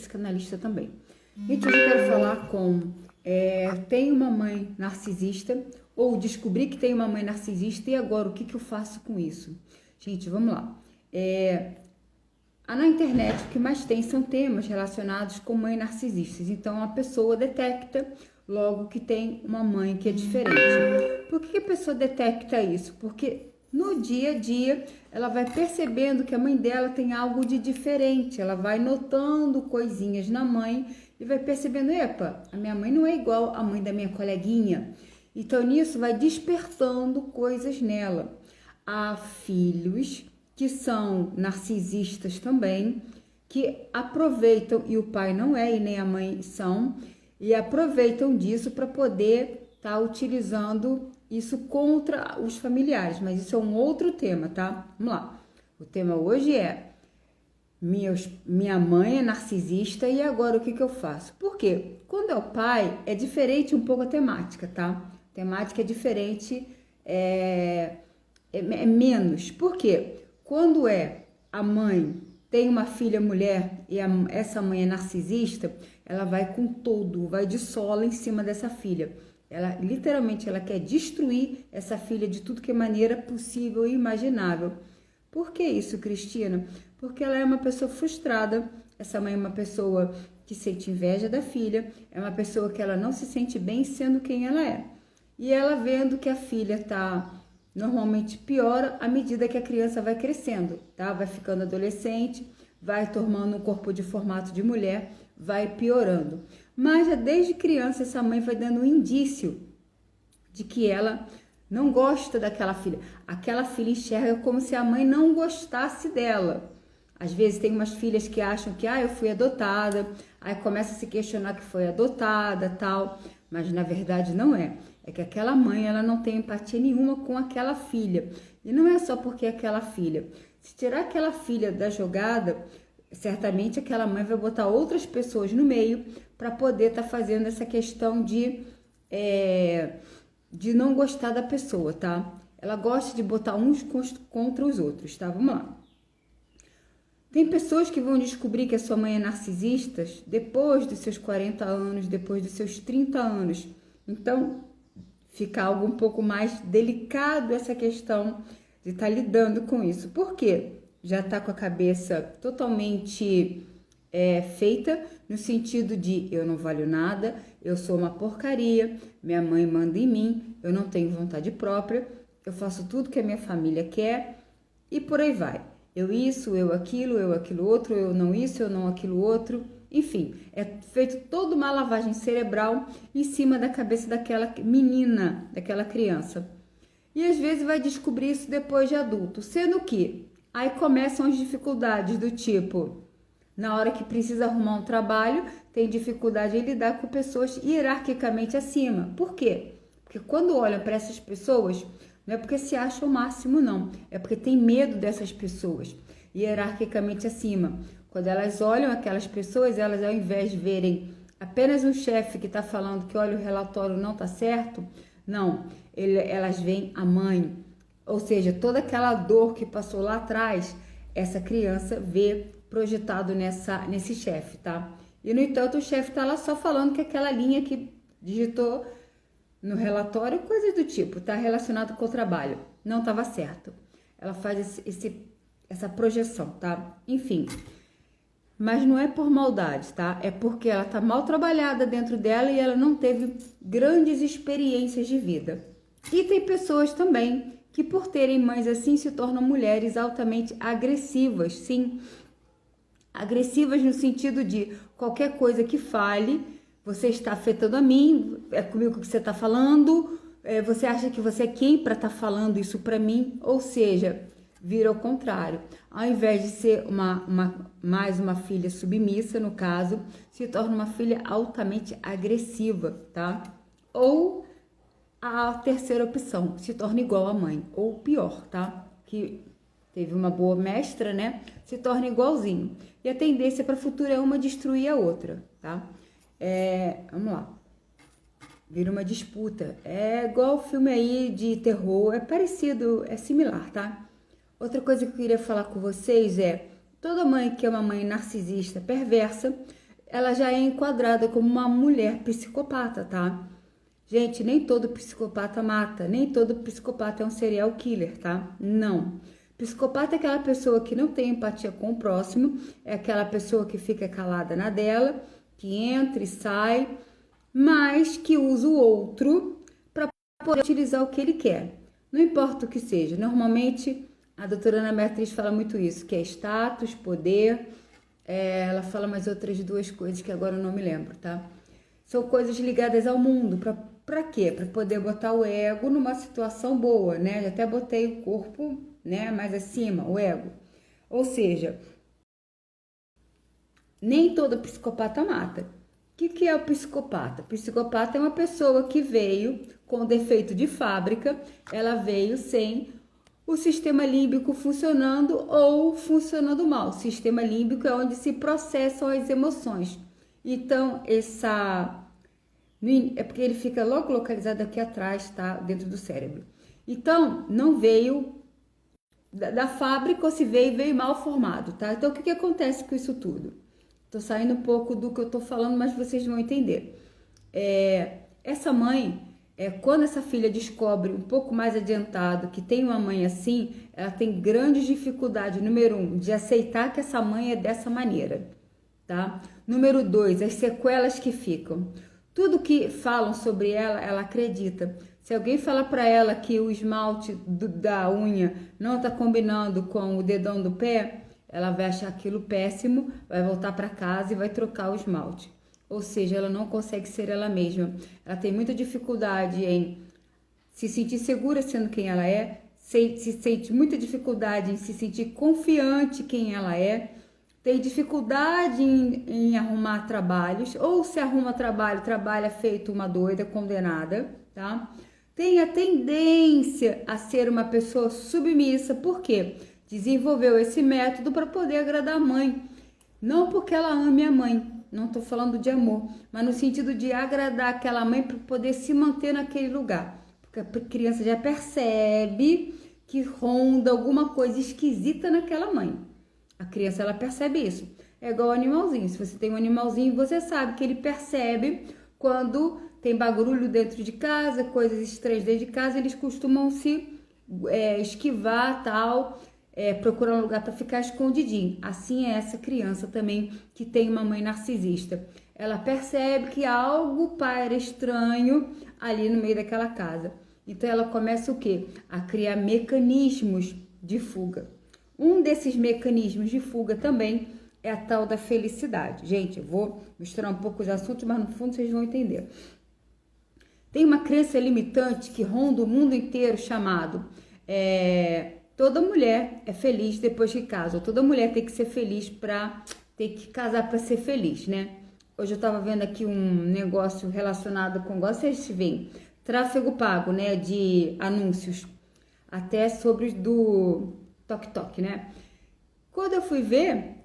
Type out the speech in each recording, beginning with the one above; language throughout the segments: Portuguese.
psicanalista também. Gente, hoje eu quero falar tem uma mãe narcisista, ou descobri que tem uma mãe narcisista, e agora o que eu faço com isso? Gente, vamos lá. Na internet o que mais tem são temas relacionados com mães narcisistas. Então a pessoa detecta logo que tem uma mãe que é diferente. Por que a pessoa detecta isso? Porque no dia a dia ela vai percebendo que a mãe dela tem algo de diferente. Ela vai notando coisinhas na mãe e vai percebendo, epa, a minha mãe não é igual à mãe da minha coleguinha. Então nisso vai despertando coisas nela. Há filhos que são narcisistas também, que aproveitam, e o pai não é e nem a mãe são, e aproveitam disso para poder estar utilizando isso contra os familiares, mas isso é um outro tema, tá? Vamos lá. O tema hoje é minha mãe é narcisista e agora o que eu faço? Por quê? Quando é o pai, é diferente um pouco a temática, tá? A temática é diferente, é menos. Por quê? Quando é a mãe, tem uma filha mulher e essa mãe é narcisista, ela vai com tudo, vai de sola em cima dessa filha. Ela literalmente ela quer destruir essa filha de tudo que é maneira possível e imaginável. Por que isso, Cristina? Porque ela é uma pessoa frustrada. Essa mãe é uma pessoa que sente inveja da filha, é uma pessoa que ela não se sente bem sendo quem ela é. E ela vendo que a filha normalmente piora à medida que a criança vai crescendo, tá? Vai ficando adolescente, vai tomando um corpo de formato de mulher, vai piorando. Mas já desde criança essa mãe vai dando um indício de que ela não gosta daquela filha. Aquela filha enxerga como se a mãe não gostasse dela. Às vezes tem umas filhas que acham que eu fui adotada, aí começa a se questionar que foi adotada, tal, mas na verdade não é. É que aquela mãe, ela não tem empatia nenhuma com aquela filha. E não é só porque é aquela filha. Se tirar aquela filha da jogada, certamente aquela mãe vai botar outras pessoas no meio para poder estar fazendo essa questão de não gostar da pessoa, tá? Ela gosta de botar uns contra os outros, tá? Vamos lá. Tem pessoas que vão descobrir que a sua mãe é narcisista depois dos seus 40 anos, depois dos seus 30 anos. Então, fica algo um pouco mais delicado essa questão de estar lidando com isso. Por quê? Já está com a cabeça totalmente feita no sentido de eu não valho nada, eu sou uma porcaria, minha mãe manda em mim, eu não tenho vontade própria, eu faço tudo que a minha família quer e por aí vai. Eu isso, eu aquilo outro, eu não isso, eu não aquilo outro. Enfim, é feito toda uma lavagem cerebral em cima da cabeça daquela menina, daquela criança. E às vezes vai descobrir isso depois de adulto, sendo que aí começam as dificuldades do tipo, na hora que precisa arrumar um trabalho, tem dificuldade em lidar com pessoas hierarquicamente acima. Por quê? Porque quando olham para essas pessoas, não é porque se acham o máximo, não. É porque tem medo dessas pessoas, hierarquicamente acima. Quando elas olham aquelas pessoas, elas ao invés de verem apenas um chefe que está falando que olha o relatório não está certo, não, elas veem a mãe. Ou seja, toda aquela dor que passou lá atrás, essa criança vê projetado nesse chefe, tá? E no entanto o chefe está lá só falando que aquela linha que digitou no relatório, coisa do tipo, tá relacionado com o trabalho, não estava certo. Ela faz essa projeção, tá? Enfim, mas não é por maldade, tá? É porque ela tá mal trabalhada dentro dela e ela não teve grandes experiências de vida. E tem pessoas também que por terem mães assim se tornam mulheres altamente agressivas, sim. Agressivas no sentido de qualquer coisa que fale, você está afetando a mim, é comigo que você está falando, você acha que você é quem para estar falando isso para mim? Ou seja, vira ao contrário. Ao invés de ser mais uma filha submissa, no caso, se torna uma filha altamente agressiva, tá? Ou a terceira opção, se torna igual à mãe, ou pior, tá? Que teve uma boa mestra, né? Se torna igualzinho. E a tendência para o futuro é uma destruir a outra, tá? Vamos lá. Vira uma disputa. É igual o filme aí de terror, é parecido, é similar, tá? Outra coisa que eu queria falar com vocês é, toda mãe que é uma mãe narcisista, perversa, ela já é enquadrada como uma mulher psicopata, tá? Gente, nem todo psicopata mata, nem todo psicopata é um serial killer, tá? Não. Psicopata é aquela pessoa que não tem empatia com o próximo, é aquela pessoa que fica calada na dela, que entra e sai, mas que usa o outro para poder utilizar o que ele quer. Não importa o que seja. Normalmente, a doutora Ana Beatriz fala muito isso, que é status, poder. Ela fala mais outras duas coisas que agora eu não me lembro, tá? São coisas ligadas ao mundo. Para quê? Para poder botar o ego numa situação boa, né? Eu até botei o corpo, né, mais acima, o ego. Ou seja, nem todo psicopata mata. O que é o psicopata? O psicopata é uma pessoa que veio com defeito de fábrica, ela veio sem o sistema límbico funcionando ou funcionando mal. O sistema límbico é onde se processam as emoções. Então, é porque ele fica logo localizado aqui atrás, tá? Dentro do cérebro. Então, não veio da fábrica ou se veio mal formado, tá? Então, o que acontece com isso tudo? Tô saindo um pouco do que eu tô falando, mas vocês vão entender. Essa mãe, quando essa filha descobre um pouco mais adiantado que tem uma mãe assim, ela tem grandes dificuldades, número 1, de aceitar que essa mãe é dessa maneira, tá? Número 2, as sequelas que ficam. Tudo que falam sobre ela, ela acredita. Se alguém falar para ela que o esmalte da unha não tá combinando com o dedão do pé, ela vai achar aquilo péssimo, vai voltar para casa e vai trocar o esmalte. Ou seja, ela não consegue ser ela mesma. Ela tem muita dificuldade em se sentir segura sendo quem ela é, se sente muita dificuldade em se sentir confiante quem ela é, tem dificuldade em arrumar trabalhos, ou se arruma trabalho, trabalha feito uma doida, condenada, tá? Tem a tendência a ser uma pessoa submissa, por quê? Desenvolveu esse método para poder agradar a mãe. Não porque ela ame a mãe, não estou falando de amor, mas no sentido de agradar aquela mãe para poder se manter naquele lugar. Porque a criança já percebe que ronda alguma coisa esquisita naquela mãe. A criança, ela percebe isso. É igual ao animalzinho. Se você tem um animalzinho, você sabe que ele percebe quando tem barulho dentro de casa, coisas estranhas dentro de casa, eles costumam se esquivar, tal, procurar um lugar para ficar escondidinho. Assim é essa criança também que tem uma mãe narcisista. Ela percebe que algo paira estranho ali no meio daquela casa. Então ela começa o quê? A criar mecanismos de fuga. Um desses mecanismos de fuga também é a tal da felicidade. Gente, eu vou misturar um pouco os assuntos, mas no fundo vocês vão entender. Tem uma crença limitante que ronda o mundo inteiro chamado toda mulher é feliz depois que casa, ou toda mulher tem que ser feliz para ter que casar para ser feliz, né? Hoje eu tava vendo aqui um negócio relacionado com, vocês veem, tráfego pago, né, de anúncios, até sobre os do TokTok, né? Quando eu fui ver,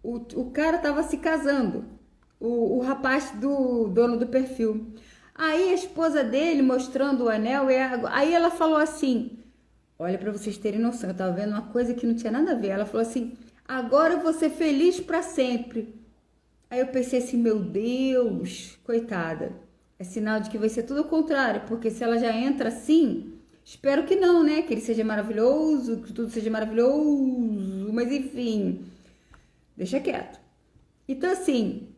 o cara tava se casando, o rapaz do dono do perfil. Aí a esposa dele mostrando o anel, aí ela falou assim, olha para vocês terem noção, eu tava vendo uma coisa que não tinha nada a ver. Ela falou assim, agora eu vou ser feliz para sempre. Aí eu pensei assim, meu Deus, coitada, é sinal de que vai ser tudo o contrário, porque se ela já entra assim, espero que não, né, que ele seja maravilhoso, que tudo seja maravilhoso, mas enfim, deixa quieto. Então assim,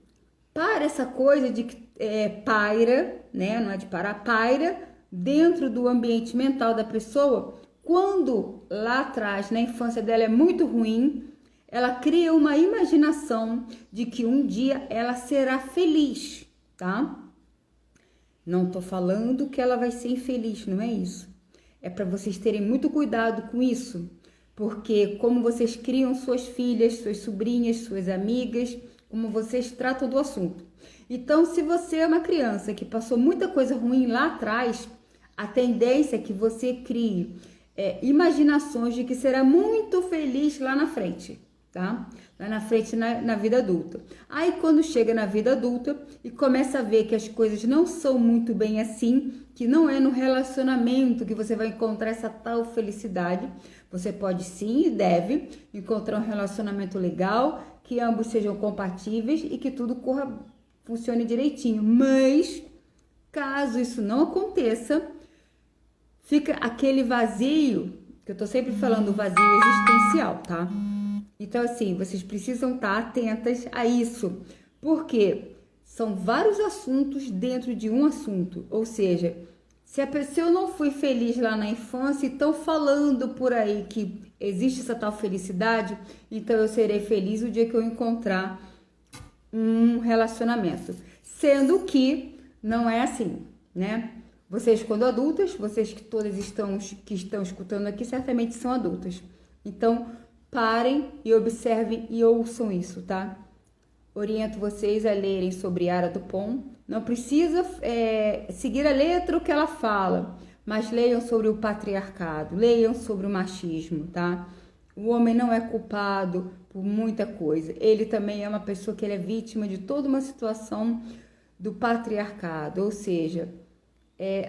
para essa coisa de que paira, né, não é de parar, paira dentro do ambiente mental da pessoa, quando lá atrás, na infância dela é muito ruim, ela cria uma imaginação de que um dia ela será feliz, tá? Não tô falando que ela vai ser infeliz, não é isso. É para vocês terem muito cuidado com isso, porque como vocês criam suas filhas, suas sobrinhas, suas amigas, como vocês tratam do assunto. Então, se você é uma criança que passou muita coisa ruim lá atrás, a tendência é que você crie imaginações de que será muito feliz lá na frente, tá? Lá na frente, na vida adulta. Aí, quando chega na vida adulta e começa a ver que as coisas não são muito bem assim, que não é no relacionamento que você vai encontrar essa tal felicidade, você pode sim e deve encontrar um relacionamento legal, que ambos sejam compatíveis e que tudo funcione direitinho. Mas, caso isso não aconteça, fica aquele vazio, que eu tô sempre falando, vazio existencial, tá? Então, assim, vocês precisam estar atentas a isso, porque são vários assuntos dentro de um assunto. Ou seja, se a pessoa não foi feliz lá na infância e estão falando por aí que existe essa tal felicidade, então eu serei feliz o dia que eu encontrar um relacionamento. Sendo que não é assim, né? Vocês, quando adultas, vocês que todas que estão escutando aqui, certamente são adultas. Então, parem e observem e ouçam isso, tá? Oriento vocês a lerem sobre Yara Dupont. Não precisa seguir a letra o que ela fala, mas leiam sobre o patriarcado, leiam sobre o machismo, tá? O homem não é culpado por muita coisa. Ele também é uma pessoa que ele é vítima de toda uma situação do patriarcado, ou seja,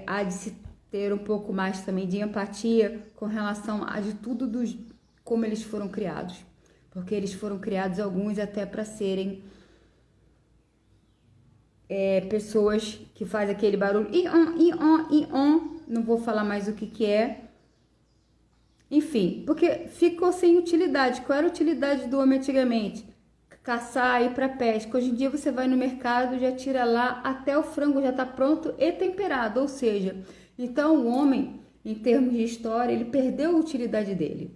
há de se ter um pouco mais também de empatia com relação a de tudo como eles foram criados, porque eles foram criados alguns até para serem pessoas que fazem aquele barulho não vou falar mais o que é, enfim, porque ficou sem utilidade. Qual era a utilidade do homem antigamente? Caçar, ir para pesca. Hoje em dia você vai no mercado, já tira lá, até o frango já está pronto e temperado, ou seja, então o homem, em termos de história, ele perdeu a utilidade dele.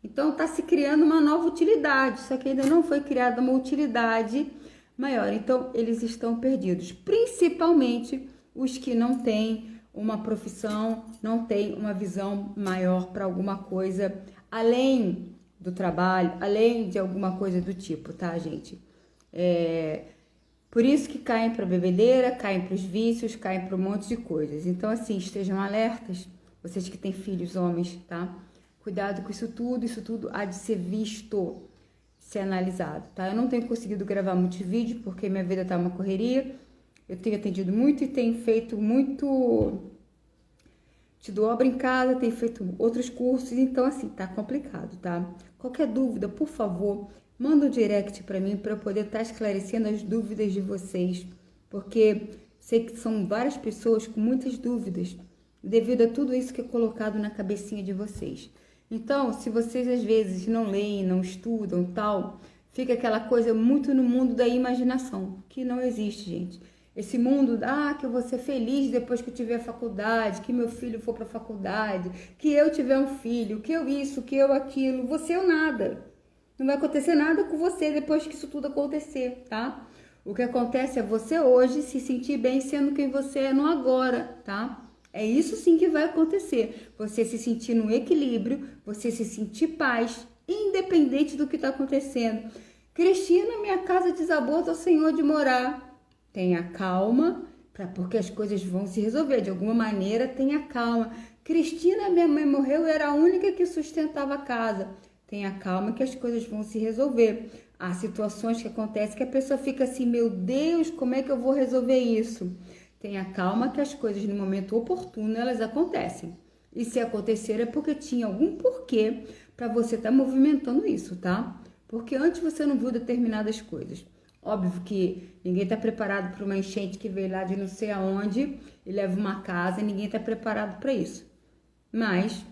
Então está se criando uma nova utilidade, só que ainda não foi criada uma utilidade maior. Então eles estão perdidos, principalmente os que não têm uma profissão, não têm uma visão maior para alguma coisa além do trabalho, além de alguma coisa do tipo, tá, gente? Por isso que caem para bebedeira, caem para os vícios, caem para um monte de coisas. Então, assim, estejam alertas, vocês que têm filhos homens, tá? Cuidado com isso tudo há de ser visto, ser analisado, tá? Eu não tenho conseguido gravar muitos vídeos porque minha vida tá uma correria. Eu tenho atendido muito e tenho feito tido obra em casa, tenho feito outros cursos, então assim, tá complicado, tá? Qualquer dúvida, por favor, manda um direct para mim para eu poder estar esclarecendo as dúvidas de vocês, porque sei que são várias pessoas com muitas dúvidas devido a tudo isso que é colocado na cabecinha de vocês. Então, se vocês às vezes não leem, não estudam, tal, fica aquela coisa muito no mundo da imaginação, que não existe, gente. Esse mundo, que eu vou ser feliz depois que eu tiver faculdade, que meu filho for para a faculdade, que eu tiver um filho, que eu isso, que eu aquilo, você ou nada. Não vai acontecer nada com você depois que isso tudo acontecer, tá? O que acontece é você hoje se sentir bem sendo quem você é no agora, tá? É isso sim que vai acontecer. Você se sentir no equilíbrio, você se sentir paz, independente do que está acontecendo. Cristina, minha casa desabou, estou sem onde morar. Tenha calma, porque as coisas vão se resolver. De alguma maneira, tenha calma. Cristina, minha mãe morreu, era a única que sustentava a casa. Tenha calma que as coisas vão se resolver. Há situações que acontecem que a pessoa fica assim, meu Deus, como é que eu vou resolver isso? Tenha calma que as coisas no momento oportuno elas acontecem. E se acontecer é porque tinha algum porquê para você estar movimentando isso, tá? Porque antes você não viu determinadas coisas. Óbvio que ninguém está preparado para uma enchente que veio lá de não sei aonde e leva uma casa, e ninguém está preparado para isso. Mas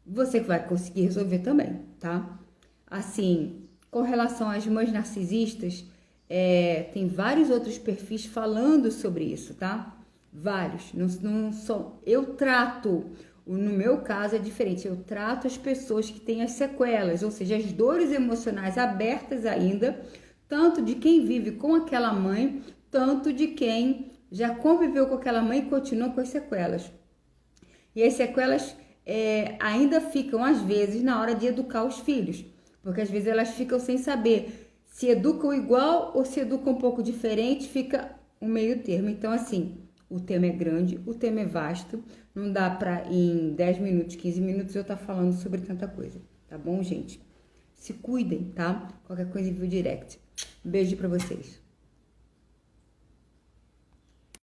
você vai conseguir resolver também, tá? Assim, com relação às mães narcisistas, tem vários outros perfis falando sobre isso, tá? Vários. Não só. Eu trato, no meu caso é diferente, eu trato as pessoas que têm as sequelas, ou seja, as dores emocionais abertas ainda, tanto de quem vive com aquela mãe, tanto de quem já conviveu com aquela mãe e continua com as sequelas. E as sequelas ainda ficam, às vezes, na hora de educar os filhos, porque às vezes elas ficam sem saber se educam igual ou se educam um pouco diferente, fica um meio termo. Então, assim, o tema é grande, o tema é vasto, não dá para em 10 minutos, 15 minutos eu estar falando sobre tanta coisa, tá bom, gente? Se cuidem, tá? Qualquer coisa envio direct. Um beijo pra vocês.